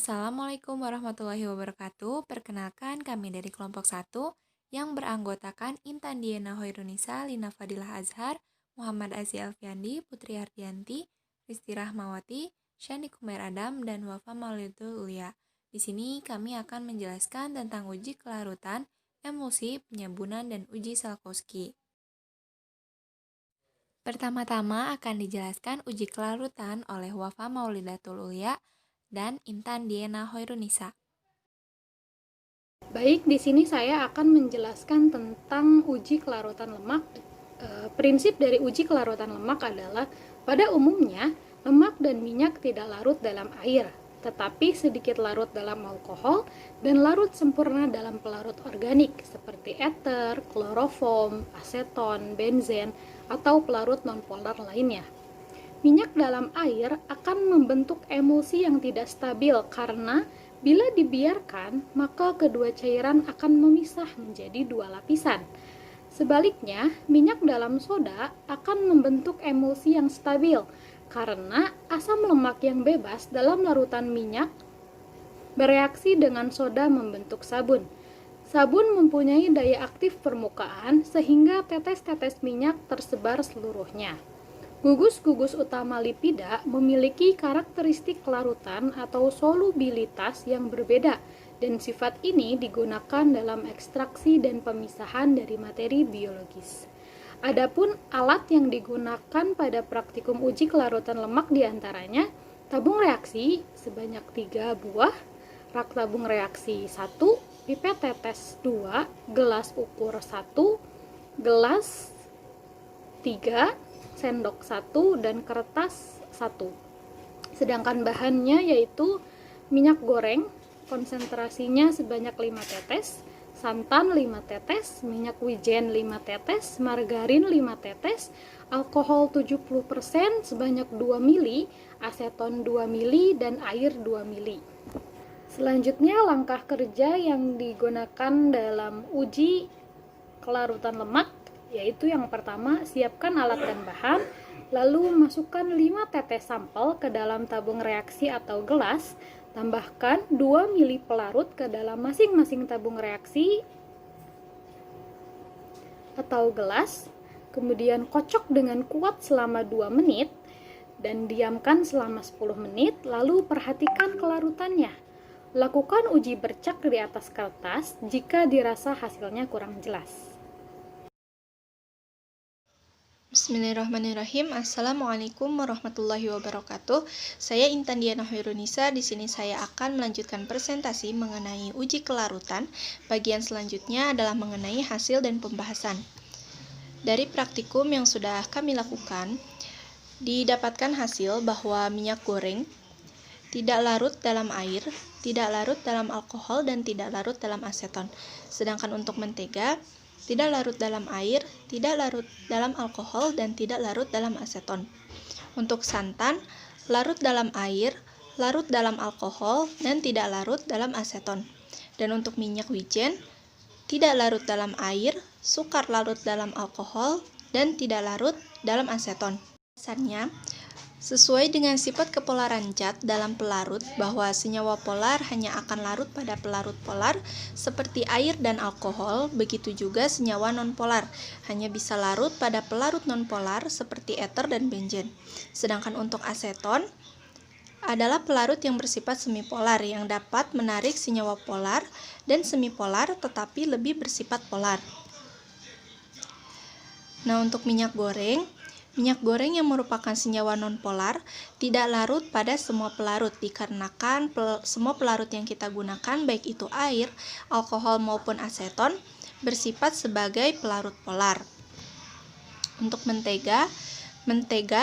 Assalamualaikum warahmatullahi wabarakatuh. Perkenalkan kami dari kelompok satu yang beranggotakan Intan Diana Hoirunisa, Lina Fadilah Azhar, Muhammad Azi Alfiandi, Putri Hardianti, Risti Rahmawati, Shani Kumair Adam, dan Wafa Maulidul Ulia. Di sini kami akan menjelaskan tentang uji kelarutan, emulsi, penyabunan, dan uji Salkowski. Pertama-tama akan dijelaskan uji kelarutan oleh Wafa Maulidatul Ulia dan Intan Diana Hoirunisa. Baik, di sini saya akan menjelaskan tentang uji kelarutan lemak. Prinsip dari uji kelarutan lemak adalah pada umumnya lemak dan minyak tidak larut dalam air, tetapi sedikit larut dalam alkohol dan larut sempurna dalam pelarut organik seperti ether, kloroform, aseton, benzen, atau pelarut nonpolar lainnya. Minyak dalam air akan membentuk emulsi yang tidak stabil karena bila dibiarkan, maka kedua cairan akan memisah menjadi dua lapisan. Sebaliknya, minyak dalam soda akan membentuk emulsi yang stabil karena asam lemak yang bebas dalam larutan minyak bereaksi dengan soda membentuk sabun. Sabun mempunyai daya aktif permukaan sehingga tetes-tetes minyak tersebar seluruhnya. Gugus-gugus utama lipida memiliki karakteristik larutan atau solubilitas yang berbeda, dan sifat ini digunakan dalam ekstraksi dan pemisahan dari materi biologis. Adapun alat yang digunakan pada praktikum uji kelarutan lemak diantaranya tabung reaksi sebanyak 3 buah, rak tabung reaksi 1, pipet tetes 2, gelas ukur 1, gelas 3, sendok 1, dan kertas 1. Sedangkan bahannya yaitu minyak goreng, konsentrasinya sebanyak 5 tetes, santan 5 tetes, minyak wijen 5 tetes, margarin 5 tetes, alkohol 70% sebanyak 2 mili, aseton 2 mili, dan air 2 mili. Selanjutnya, langkah kerja yang digunakan dalam uji kelarutan lemak yaitu yang pertama, siapkan alat dan bahan, lalu masukkan 5 tetes sampel ke dalam tabung reaksi atau gelas, tambahkan 2 mili pelarut ke dalam masing-masing tabung reaksi atau gelas, kemudian kocok dengan kuat selama 2 menit, dan diamkan selama 10 menit, lalu perhatikan kelarutannya. Lakukan uji bercak di atas kertas jika dirasa hasilnya kurang jelas. Bismillahirrahmanirrahim. Assalamualaikum warahmatullahi wabarakatuh. Saya Intan Diana Hoirunisa. Di sini saya akan melanjutkan presentasi mengenai uji kelarutan. Bagian selanjutnya adalah mengenai hasil dan pembahasan. Dari praktikum yang sudah kami lakukan, didapatkan hasil bahwa minyak goreng tidak larut dalam air, tidak larut dalam alkohol, dan tidak larut dalam aseton. Sedangkan untuk mentega, tidak larut dalam air, tidak larut dalam alkohol, dan tidak larut dalam aseton. Untuk santan, larut dalam air, larut dalam alkohol, dan tidak larut dalam aseton. Dan untuk minyak wijen, tidak larut dalam air, sukar larut dalam alkohol, dan tidak larut dalam aseton. Alasannya, sesuai dengan sifat kepolaran zat dalam pelarut bahwa senyawa polar hanya akan larut pada pelarut polar seperti air dan alkohol, begitu juga senyawa nonpolar hanya bisa larut pada pelarut nonpolar seperti ether dan benzen. Sedangkan untuk aseton adalah pelarut yang bersifat semipolar yang dapat menarik senyawa polar dan semipolar tetapi lebih bersifat polar. Nah, untuk minyak goreng yang merupakan senyawa nonpolar tidak larut pada semua pelarut dikarenakan semua pelarut yang kita gunakan baik itu air, alkohol maupun aseton bersifat sebagai pelarut polar. Untuk mentega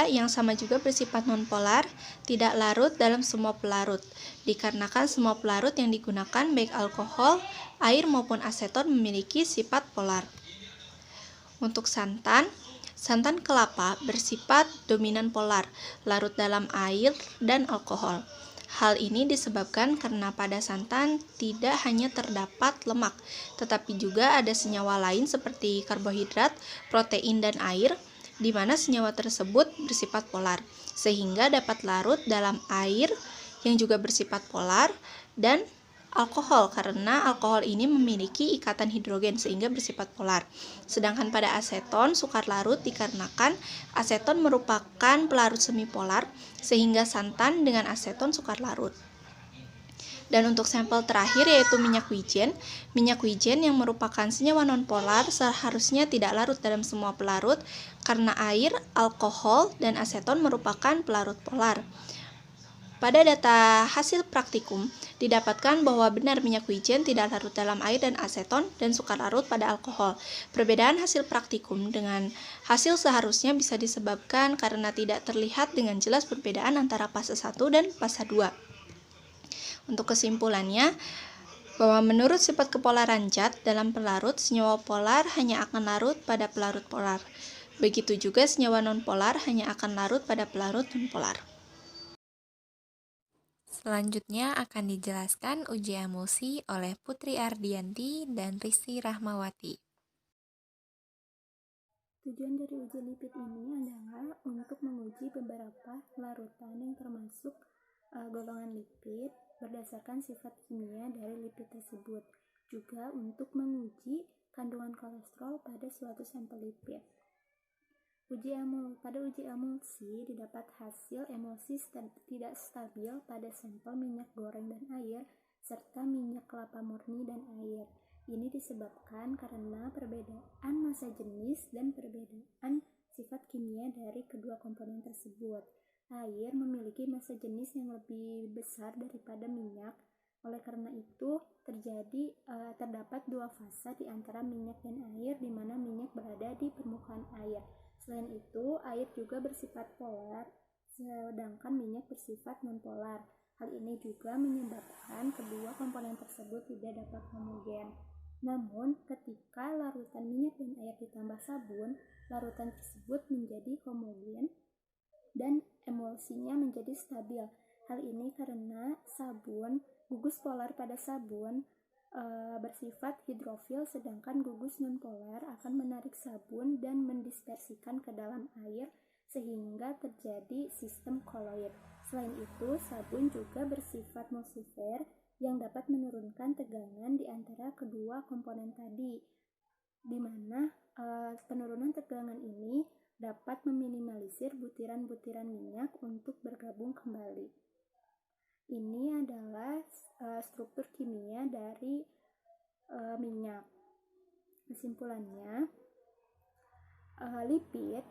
yang sama juga bersifat nonpolar tidak larut dalam semua pelarut dikarenakan semua pelarut yang digunakan baik alkohol, air maupun aseton memiliki sifat polar. Untuk santan kelapa bersifat dominan polar, larut dalam air dan alkohol. Hal ini disebabkan karena pada santan tidak hanya terdapat lemak, tetapi juga ada senyawa lain seperti karbohidrat, protein, dan air, di mana senyawa tersebut bersifat polar, sehingga dapat larut dalam air yang juga bersifat polar, dan alkohol karena alkohol ini memiliki ikatan hidrogen sehingga bersifat polar. Sedangkan pada aseton, sukar larut dikarenakan aseton merupakan pelarut semipolar sehingga santan dengan aseton sukar larut. Dan untuk sampel terakhir yaitu minyak wijen. Minyak wijen yang merupakan senyawa nonpolar seharusnya tidak larut dalam semua pelarut karena air, alkohol, dan aseton merupakan pelarut polar. Pada data hasil praktikum, didapatkan bahwa benar minyak wijen tidak larut dalam air dan aseton dan sukar larut pada alkohol. Perbedaan hasil praktikum dengan hasil seharusnya bisa disebabkan karena tidak terlihat dengan jelas perbedaan antara fase 1 dan fase 2. Untuk kesimpulannya, bahwa menurut sifat kepolaran zat dalam pelarut, senyawa polar hanya akan larut pada pelarut polar. Begitu juga senyawa nonpolar hanya akan larut pada pelarut nonpolar. Selanjutnya akan dijelaskan uji emulsi oleh Putri Ardianti dan Risti Rahmawati. Tujuan dari uji lipid ini adalah untuk menguji beberapa larutan yang termasuk golongan lipid berdasarkan sifat kimia dari lipid tersebut, juga untuk menguji kandungan kolesterol pada suatu sampel lipid. Pada uji emulsi didapat hasil emulsi tidak stabil pada sampel minyak goreng dan air serta minyak kelapa murni dan air. Ini disebabkan karena perbedaan massa jenis dan perbedaan sifat kimia dari kedua komponen tersebut. Air memiliki massa jenis yang lebih besar daripada minyak. Oleh karena itu, terdapat dua fasa di antara minyak dan air, di mana minyak berada di permukaan air. Selain itu, air juga bersifat polar, sedangkan minyak bersifat nonpolar. Hal ini juga menyebabkan kedua komponen tersebut tidak dapat homogen. Namun, ketika larutan minyak dan air ditambah sabun, larutan tersebut menjadi homogen dan emulsinya menjadi stabil. Hal ini karena gugus polar pada sabun bersifat hidrofil, sedangkan gugus nonpolar akan menarik sabun dan mendispersikan ke dalam air sehingga terjadi sistem koloid. Selain itu, sabun juga bersifat emulsifer yang dapat menurunkan tegangan di antara kedua komponen tadi, di mana penurunan tegangan ini dapat meminimalisir butiran-butiran minyak untuk bergabung kembali. Ini adalah struktur kimia dari minyak. Kesimpulannya, lipid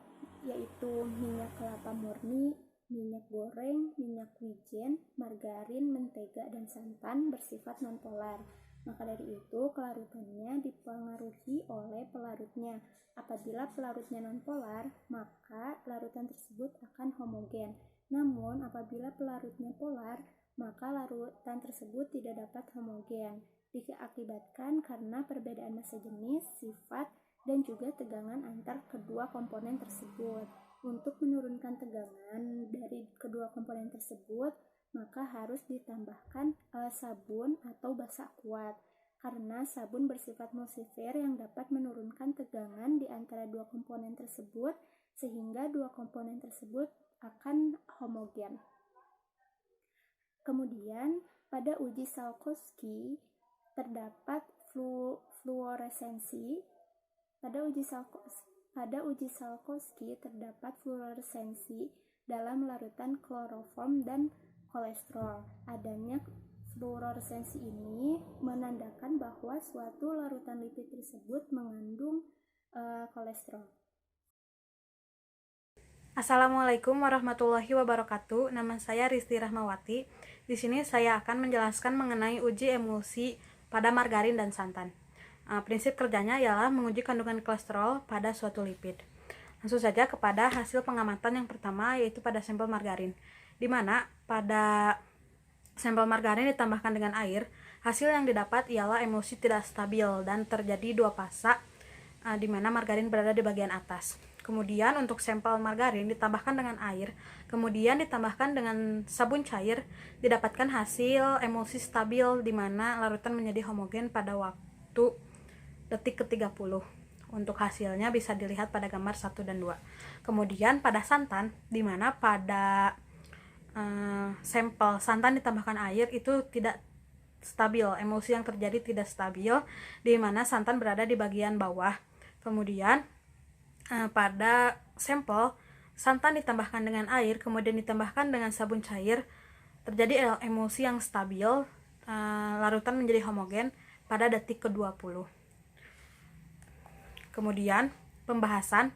yaitu minyak kelapa murni, minyak goreng, minyak wijen, margarin, mentega, dan santan bersifat nonpolar. Maka dari itu, kelarutannya dipengaruhi oleh pelarutnya. Apabila pelarutnya nonpolar, maka larutan tersebut akan homogen. Namun, apabila pelarutnya polar, maka larutan tersebut tidak dapat homogen. Diakibatkan karena perbedaan massa jenis, sifat, dan juga tegangan antar kedua komponen tersebut. Untuk menurunkan tegangan dari kedua komponen tersebut, maka harus ditambahkan sabun atau basa kuat, karena sabun bersifat emulsifer yang dapat menurunkan tegangan di antara dua komponen tersebut sehingga dua komponen tersebut akan homogen. Kemudian pada uji Salkowski terdapat fluoresensi. Pada uji Salkowski terdapat fluoresensi dalam larutan kloroform dan kolesterol. Adanya fluoresensi ini menandakan bahwa suatu larutan lipid tersebut mengandung kolesterol. Assalamualaikum warahmatullahi wabarakatuh. Nama saya Risti Rahmawati. Di sini saya akan menjelaskan mengenai uji emulsi pada margarin dan santan. Prinsip kerjanya ialah menguji kandungan kolesterol pada suatu lipid. Langsung saja kepada hasil pengamatan yang pertama, yaitu pada sampel margarin, di mana pada sampel margarin ditambahkan dengan air, hasil yang didapat ialah emulsi tidak stabil dan terjadi dua fasa, di mana margarin berada di bagian atas. Kemudian untuk sampel margarin ditambahkan dengan air, kemudian ditambahkan dengan sabun cair, didapatkan hasil emulsi stabil di mana larutan menjadi homogen pada waktu detik ke-30. Untuk hasilnya bisa dilihat pada gambar 1 dan 2. Kemudian pada santan, di mana pada sampel santan ditambahkan air itu tidak stabil, emulsi yang terjadi tidak stabil, di mana santan berada di bagian bawah. Kemudian pada sampel santan ditambahkan dengan air, kemudian ditambahkan dengan sabun cair, terjadi emulsi yang stabil, larutan menjadi homogen pada detik ke-20. Kemudian pembahasan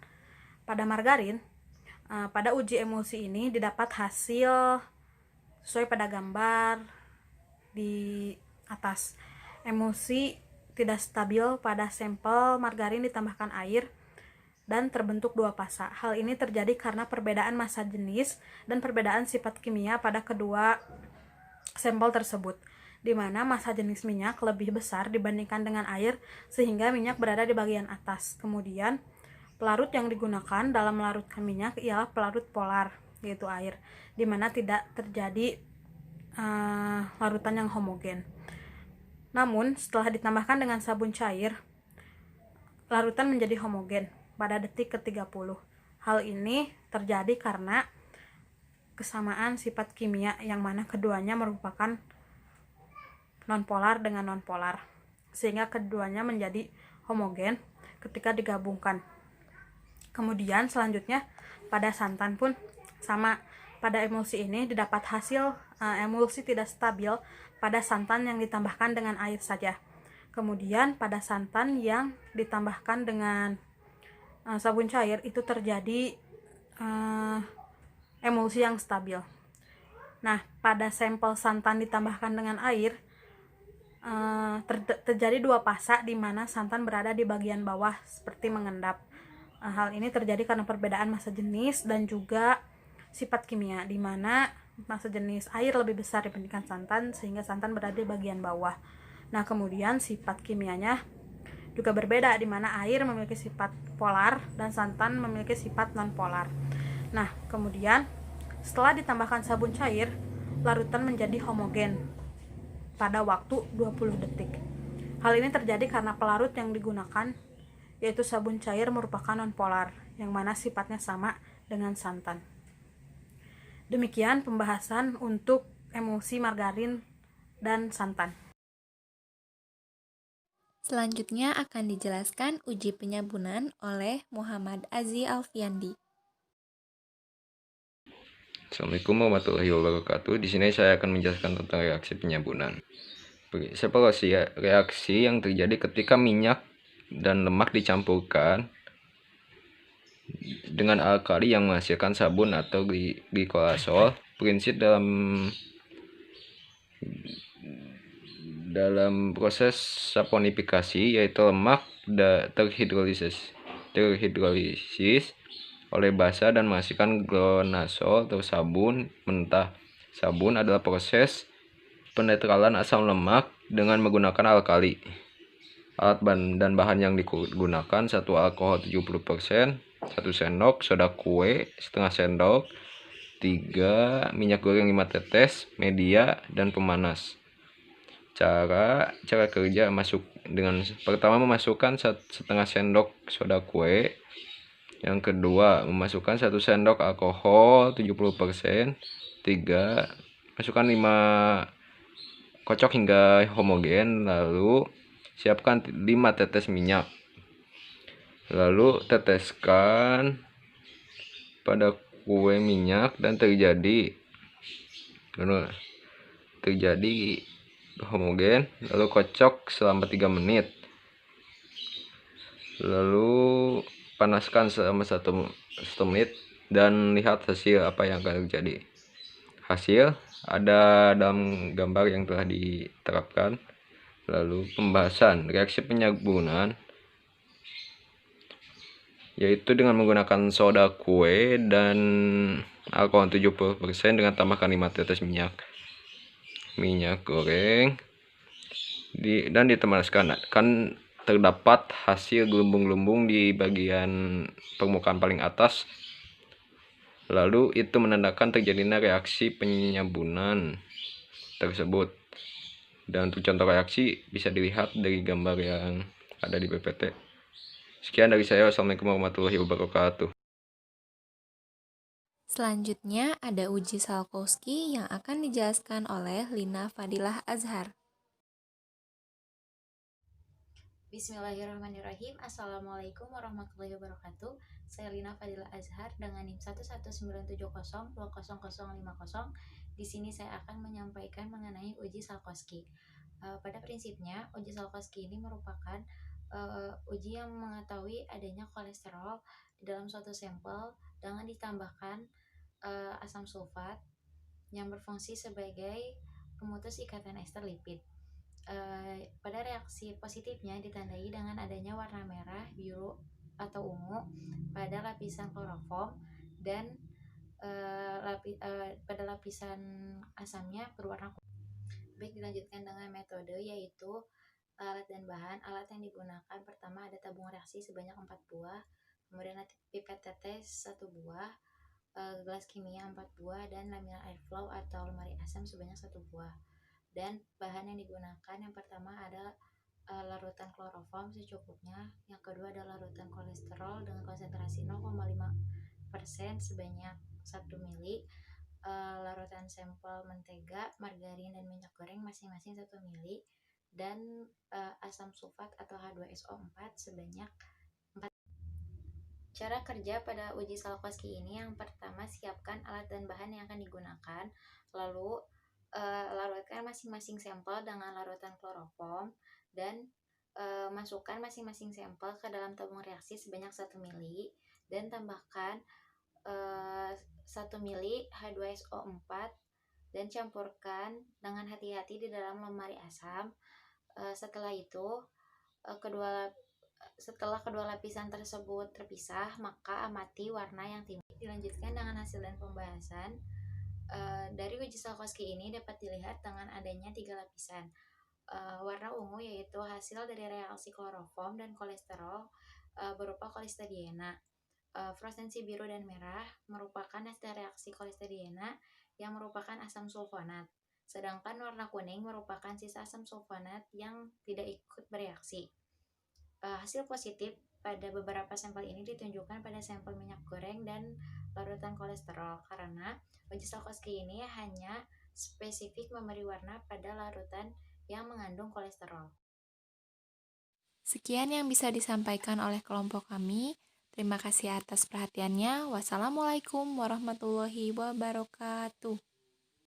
pada margarin. Pada uji emulsi ini didapat hasil sesuai pada gambar di atas. Emulsi tidak stabil pada sampel margarin ditambahkan air dan terbentuk dua fasa. Hal ini terjadi karena perbedaan massa jenis dan perbedaan sifat kimia pada kedua sampel tersebut, di mana massa jenis minyak lebih besar dibandingkan dengan air sehingga minyak berada di bagian atas. Kemudian pelarut yang digunakan dalam melarutkan minyak ialah pelarut polar, yaitu air, di mana tidak terjadi larutan yang homogen. Namun setelah ditambahkan dengan sabun cair, larutan menjadi homogen pada detik ke-30. Hal ini terjadi karena kesamaan sifat kimia yang mana keduanya merupakan nonpolar dengan nonpolar, sehingga keduanya menjadi homogen ketika digabungkan. Kemudian selanjutnya pada santan pun sama. Pada emulsi ini didapat hasil emulsi tidak stabil pada santan yang ditambahkan dengan air saja. Kemudian pada santan yang ditambahkan dengan sabun cair itu terjadi emulsi yang stabil. Nah, pada sampel santan ditambahkan dengan air terjadi dua fasa di mana santan berada di bagian bawah seperti mengendap. Hal ini terjadi karena perbedaan massa jenis dan juga sifat kimia, di mana massa jenis air lebih besar dibandingkan santan sehingga santan berada di bagian bawah. Nah, kemudian sifat kimianya juga berbeda, di mana air memiliki sifat polar dan santan memiliki sifat non-polar. Nah, kemudian setelah ditambahkan sabun cair, larutan menjadi homogen pada waktu 20 detik. Hal ini terjadi karena pelarut yang digunakan yaitu sabun cair merupakan non-polar, yang mana sifatnya sama dengan santan. Demikian pembahasan untuk emulsi margarin dan santan. Selanjutnya akan dijelaskan uji penyabunan oleh Muhammad Azi Alfiandi. Assalamualaikum warahmatullahi wabarakatuh. Di sini saya akan menjelaskan tentang reaksi penyabunan. Seperti reaksi yang terjadi ketika minyak dan lemak dicampurkan dengan alkali yang menghasilkan sabun atau glikosol. Prinsip dalam proses saponifikasi yaitu lemak terhidrolisis oleh basa dan menghasilkan glonasol atau sabun mentah. Sabun adalah proses penetralan asam lemak dengan menggunakan alkali. Alat dan bahan yang digunakan: 1 alkohol 70%, 1 sendok soda kue setengah sendok, 3 minyak goreng 5 tetes, media dan pemanas. Cara kerja: pertama memasukkan setengah sendok soda kue, yang kedua memasukkan 1 sendok alkohol 70%, 3 masukkan 5 kocok hingga homogen, lalu siapkan 5 tetes minyak, lalu teteskan pada kue minyak dan terjadi homogen, lalu kocok selama 3 menit, lalu panaskan selama 1 menit dan lihat hasil apa yang akan terjadi. Hasil ada dalam gambar yang telah diterapkan. Lalu pembahasan reaksi penyabunan yaitu dengan menggunakan soda kue dan alkohol 70% dengan tambahkan 5 tetes minyak goreng dan ditemaskan. Kan terdapat hasil gelembung-gelembung di bagian permukaan paling atas. Lalu itu menandakan terjadinya reaksi penyabunan tersebut. Dan untuk contoh reaksi bisa dilihat dari gambar yang ada di PPT. Sekian dari saya. Wassalamualaikum warahmatullahi wabarakatuh. Selanjutnya ada uji Salkowski yang akan dijelaskan oleh Lina Fadilah Azhar. Bismillahirrahmanirrahim. Assalamualaikum warahmatullahi wabarakatuh. Saya Lina Fadilah Azhar dengan NIM 11970200050. Di sini saya akan menyampaikan mengenai uji Salkowski. Pada prinsipnya, uji Salkowski ini merupakan uji yang mengetahui adanya kolesterol di dalam suatu sampel dengan ditambahkan asam sulfat yang berfungsi sebagai pemutus ikatan ester lipid. Pada reaksi positifnya ditandai dengan adanya warna merah, biru, atau ungu pada lapisan kloroform dan pada lapisan asamnya berwarna kuning. Baik, dilanjutkan dengan metode yaitu alat dan bahan. Alat yang digunakan pertama ada tabung reaksi sebanyak 4 buah, kemudian pipet tetes 1 buah, gelas kimia 4 buah, dan laminar airflow atau lemari asam sebanyak 1 buah. Dan bahan yang digunakan yang pertama ada larutan kloroform secukupnya, yang kedua ada larutan kolesterol dengan konsentrasi 0,5% sebanyak 1 mili, larutan sampel mentega, margarin, dan minyak goreng masing-masing 1 mili, dan asam sulfat atau H2SO4 sebanyak 4. Cara kerja pada uji Salkowski ini yang pertama, siapkan alat dan bahan yang akan digunakan, lalu larutkan masing-masing sampel dengan larutan kloroform dan masukkan masing-masing sampel ke dalam tabung reaksi sebanyak 1 mili dan tambahkan 1 mili H2SO4 dan campurkan dengan hati-hati di dalam lemari asam. Setelah itu setelah kedua lapisan tersebut terpisah, maka amati warna yang timbul. Dilanjutkan dengan hasil dan pembahasan. Dari uji Salkowski ini dapat dilihat dengan adanya 3 lapisan. Warna ungu yaitu hasil dari reaksi kloroform dan kolesterol berupa kolestadiena. Fluoresensi biru dan merah merupakan hasil reaksi kolestadiena yang merupakan asam sulfonat. Sedangkan warna kuning merupakan sisa asam sulfonat yang tidak ikut bereaksi. Hasil positif pada beberapa sampel ini ditunjukkan pada sampel minyak goreng dan larutan kolesterol, karena uji Salkowski ini hanya spesifik memberi warna pada larutan yang mengandung kolesterol. Sekian yang bisa disampaikan oleh kelompok kami. Terima kasih atas perhatiannya. Wassalamualaikum warahmatullahi wabarakatuh.